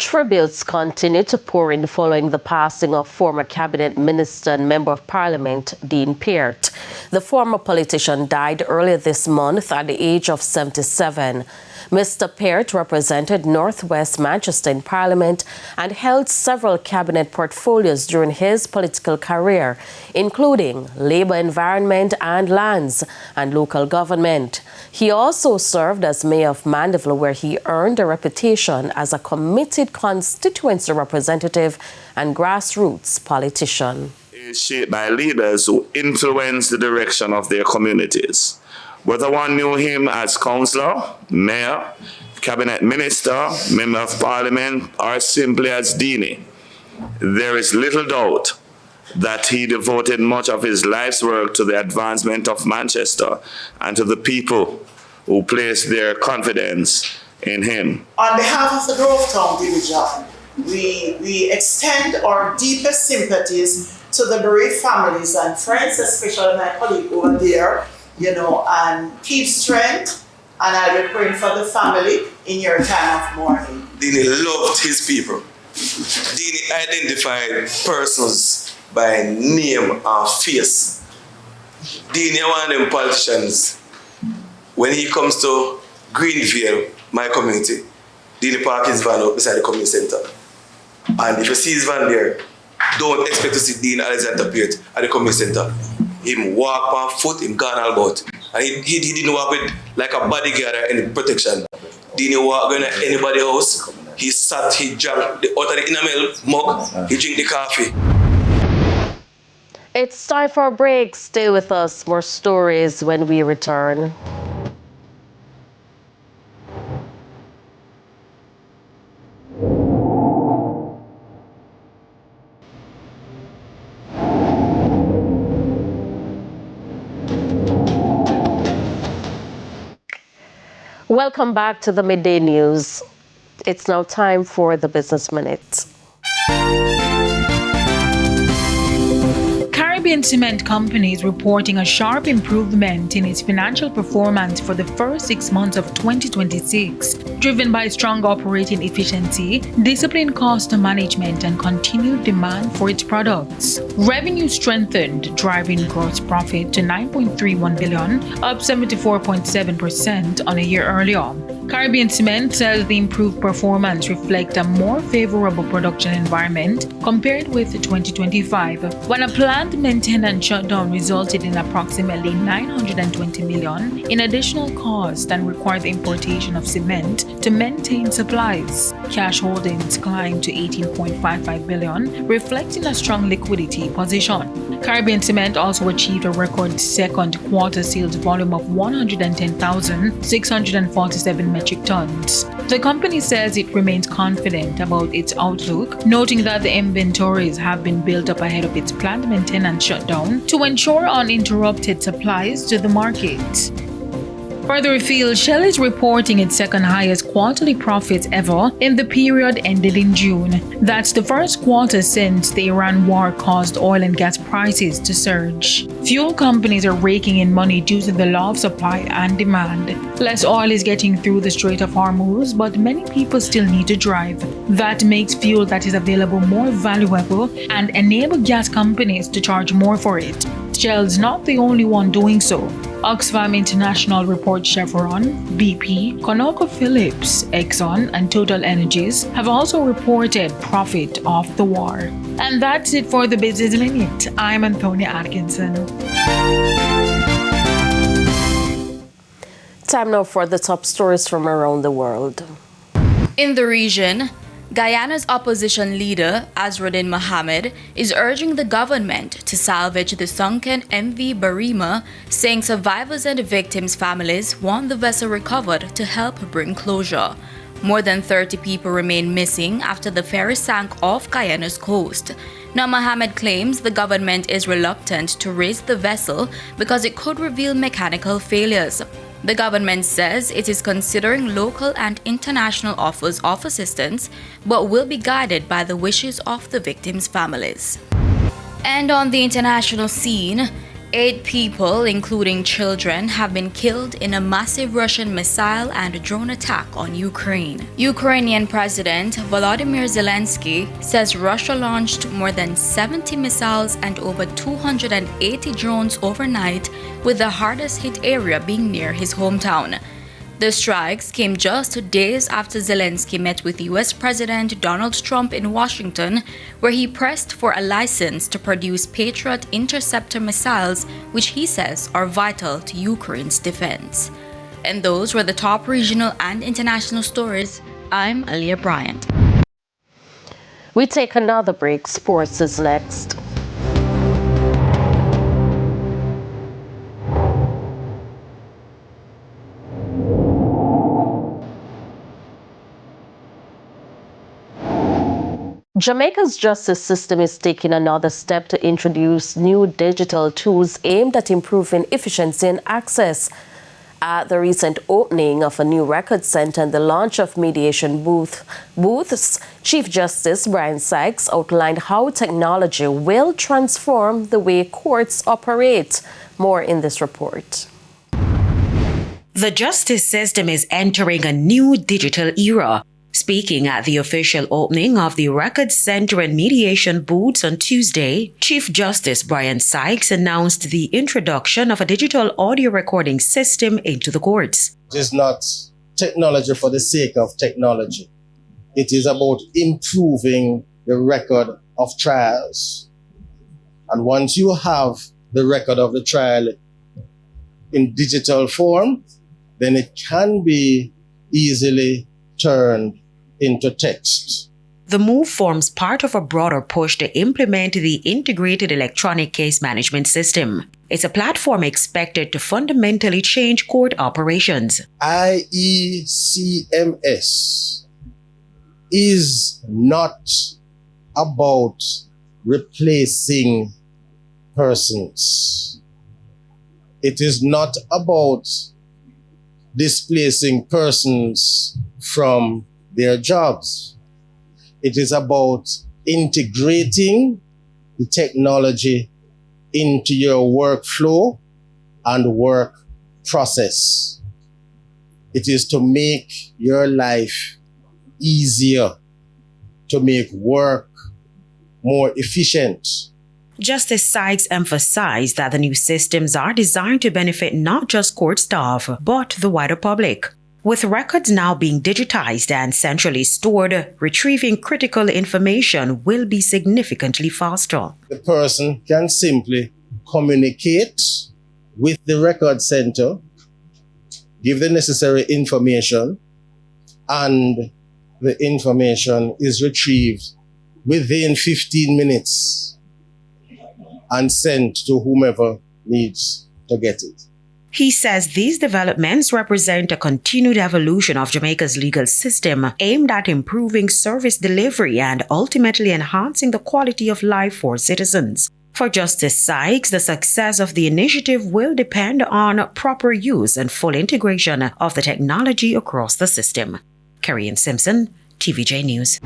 Tributes continue to pour in following the passing of former cabinet minister and member of parliament Dean Peart. The former politician died earlier this month at the age of 77. Mr. Peart represented Northwest Manchester in Parliament and held several cabinet portfolios during his political career, including Labour Environment and Lands and Local Government. He also served as Mayor of Mandeville, where he earned a reputation as a committed constituency representative and grassroots politician. Is shaped by leaders who influence the direction of their communities. Whether one knew him as councillor, mayor, cabinet minister, member of parliament, or simply as Deanie, there is little doubt that he devoted much of his life's work to the advancement of Manchester and to the people who placed their confidence in him. On behalf of the Grovetown Division, we extend our deepest sympathies to the bereaved families and friends, especially my colleague over there, and keep strength, and I'll be praying for the family in your time of mourning. Deanie loved his people. Deanie identified persons by name and face. Deanie one of them politicians, when he comes to Greenville, my community, Deanie park his van up beside the community center. And if you see his van there, don't expect to see Dean Alexander Peart at the community center. Him walk on foot, him gone all about. And he didn't walk with like a bodyguard or any protection. Didn't walk going to anybody's house. He sat, he drank out of the enamel mug, he drink the coffee. It's time for a break. Stay with us. More stories when we return. Welcome back to the Midday News. It's now time for the Business Minute. Caribbean Cement Company is reporting a sharp improvement in its financial performance for the first 6 months of 2026, driven by strong operating efficiency, disciplined cost management, and continued demand for its products. Revenue strengthened, driving gross profit to $9.31 billion, up 74.7% on a year earlier. Caribbean Cement says the improved performance reflects a more favorable production environment compared with 2025, when a planned maintenance shutdown resulted in approximately $920 million in additional cost and required the importation of cement to maintain supplies. Cash holdings climbed to $18.55 billion, reflecting a strong liquidity position. Caribbean Cement also achieved a record second quarter sales volume of 110,647 metric tons. The company says it remains confident about its outlook, noting that the inventories have been built up ahead of its planned maintenance shutdown to ensure uninterrupted supplies to the market. Further afield, Shell is reporting its second highest quarterly profits ever in the period ended in June. That's the first quarter since the Iran war caused oil and gas prices to surge. Fuel companies are raking in money due to the law of supply and demand. Less oil is getting through the Strait of Hormuz, but many people still need to drive. That makes fuel that is available more valuable and enable gas companies to charge more for it. Shell's not the only one doing so. Oxfam International reports Chevron, BP, ConocoPhillips, Exxon, and Total Energies have also reported profit off the war. And that's it for the Business Minute. I'm Antonia Atkinson. Time now for the top stories from around the world. In the region, Guyana's opposition leader, Azruddin Mohammed, is urging the government to salvage the sunken MV Barima, saying survivors and victims' families want the vessel recovered to help bring closure. More than 30 people remain missing after the ferry sank off Guyana's coast. Now, Mohammed claims the government is reluctant to raise the vessel because it could reveal mechanical failures. The government says it is considering local and international offers of assistance, but will be guided by the wishes of the victims' families. And on the international scene, 8 people, including children, have been killed in a massive Russian missile and drone attack on Ukraine. Ukrainian President Volodymyr Zelensky says Russia launched more than 70 missiles and over 280 drones overnight, with the hardest hit area being near his hometown. The strikes came just days after Zelensky met with US President Donald Trump in Washington, where he pressed for a license to produce Patriot interceptor missiles, which he says are vital to Ukraine's defense. And those were the top regional and international stories. I'm Aaliyah Bryant. We take another break. Sports is next. Jamaica's justice system is taking another step to introduce new digital tools aimed at improving efficiency and access. At the recent opening of a new record center and the launch of mediation booths, Chief Justice Brian Sykes outlined how technology will transform the way courts operate. More in this report. The justice system is entering a new digital era. Speaking at the official opening of the Record Center and Mediation booths on Tuesday, Chief Justice Brian Sykes announced the introduction of a digital audio recording system into the courts. It is not technology for the sake of technology. It is about improving the record of trials. And once you have the record of the trial in digital form, then it can be easily turned into text. The move forms part of a broader push to implement the Integrated Electronic Case Management System. It's a platform expected to fundamentally change court operations. IECMS is not about replacing persons. It is not about displacing persons from their jobs. It is about integrating the technology into your workflow and work process. It is to make your life easier, to make work more efficient. Justice Sykes emphasized that the new systems are designed to benefit not just court staff, but the wider public. With records now being digitized and centrally stored, retrieving critical information will be significantly faster. The person can simply communicate with the record center, give the necessary information, and the information is retrieved within 15 minutes and sent to whomever needs to get it. He says these developments represent a continued evolution of Jamaica's legal system aimed at improving service delivery and ultimately enhancing the quality of life for citizens. For Justice Sykes, the success of the initiative will depend on proper use and full integration of the technology across the system. Carrie Simpson, TVJ News.